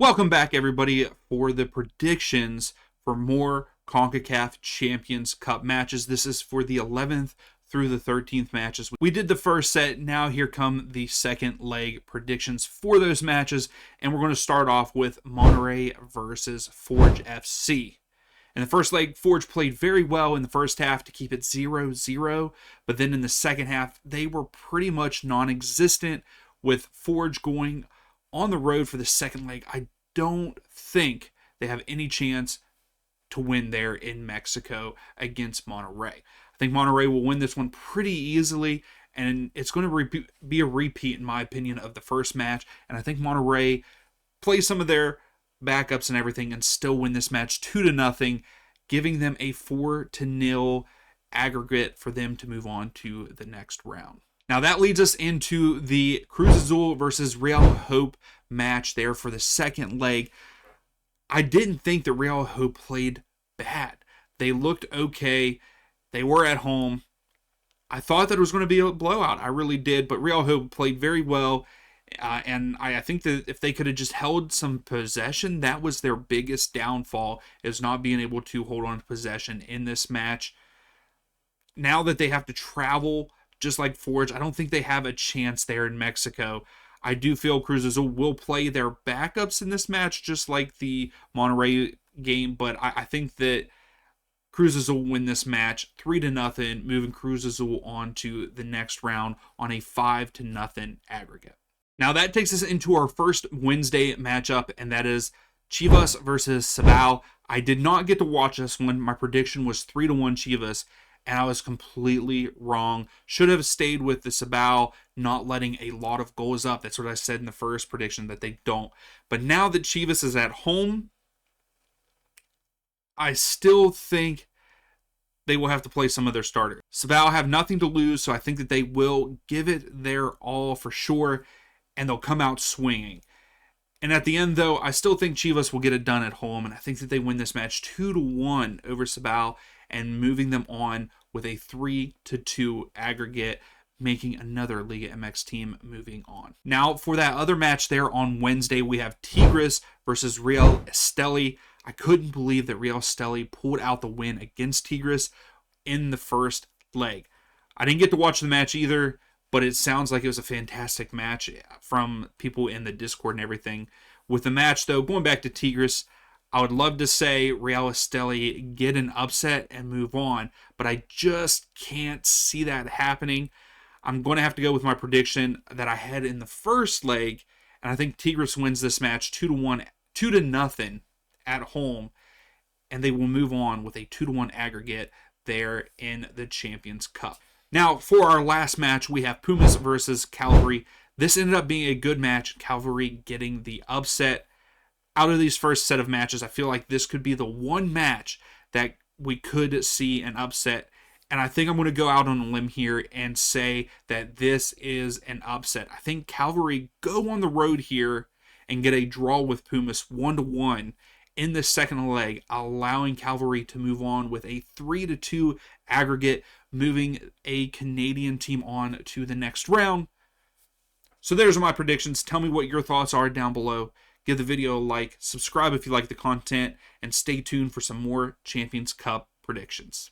Welcome back, everybody, for the predictions for more Concacaf Champions Cup matches. This is for the 11th through the 13th matches. We did the first set. Now here come the second leg predictions for those matches. And we're going to start off with Monterrey versus Forge FC. In the first leg, Forge played very well in the first half to keep it 0-0. But then in the second half, they were pretty much non-existent, with Forge going on the road for the second leg. I don't think they have any chance to win there in Mexico against Monterrey. I think Monterrey will win this one pretty easily, and it's going to be a repeat, in my opinion, of the first match. And I think Monterrey plays some of their backups and everything and still win this match 2-0, giving them a 4-0 aggregate for them to move on to the next round. Now that leads us into the Cruz Azul versus Real Hope match there for the second leg. I didn't think that Real Hope played bad. They looked okay. They were at home. I thought that it was going to be a blowout. I really did, but Real Hope played very well. And I think that if they could have just held some possession, that was their biggest downfall, is not being able to hold on to possession in this match. Now that they have to travel, just like Forge, I don't think they have a chance there in Mexico. I do feel Cruz Azul will play their backups in this match, just like the Monterrey game, but I think that Cruz Azul will win this match 3-0, moving Cruz Azul on to the next round on a 5-0 aggregate. Now that takes us into our first Wednesday matchup, and that is Chivas versus Sabao. I did not get to watch this one. My prediction was 3-1 Chivas, and I was completely wrong. Should have stayed with the Sabao not letting a lot of goals up. That's what I said in the first prediction, that they don't. But now that Chivas is at home, I still think they will have to play some of their starters. Sabao have nothing to lose, so I think that they will give it their all for sure, and they'll come out swinging. And at the end, though, I still think Chivas will get it done at home, and I think that they win this match 2-1 over Sabao, and moving them on with a 3-2 aggregate, making another Liga MX team moving on. Now, for that other match there on Wednesday, we have Tigres versus Real Esteli. I couldn't believe that Real Esteli pulled out the win against Tigres in the first leg. I didn't get to watch the match either, but it sounds like it was a fantastic match from people in the Discord and everything. With the match, though, going back to Tigres, I would love to say Real Esteli get an upset and move on, but I just can't see that happening. I'm going to have to go with my prediction that I had in the first leg, and I think Tigres wins this match 2-0 at home, and they will move on with a 2-1 aggregate there in the Champions Cup. Now, for our last match, we have Pumas versus Cavalry. This ended up being a good match, Cavalry getting the upset. Out of these first set of matches, I feel like this could be the one match that we could see an upset. And I think I'm going to go out on a limb here and say that this is an upset. I think Cavalry go on the road here and get a draw with Pumas 1-1 in the second leg, allowing Cavalry to move on with a 3-2 aggregate, moving a Canadian team on to the next round. So there's my predictions. Tell me what your thoughts are down below. Give the video a like, subscribe if you like the content, and stay tuned for some more Champions Cup predictions.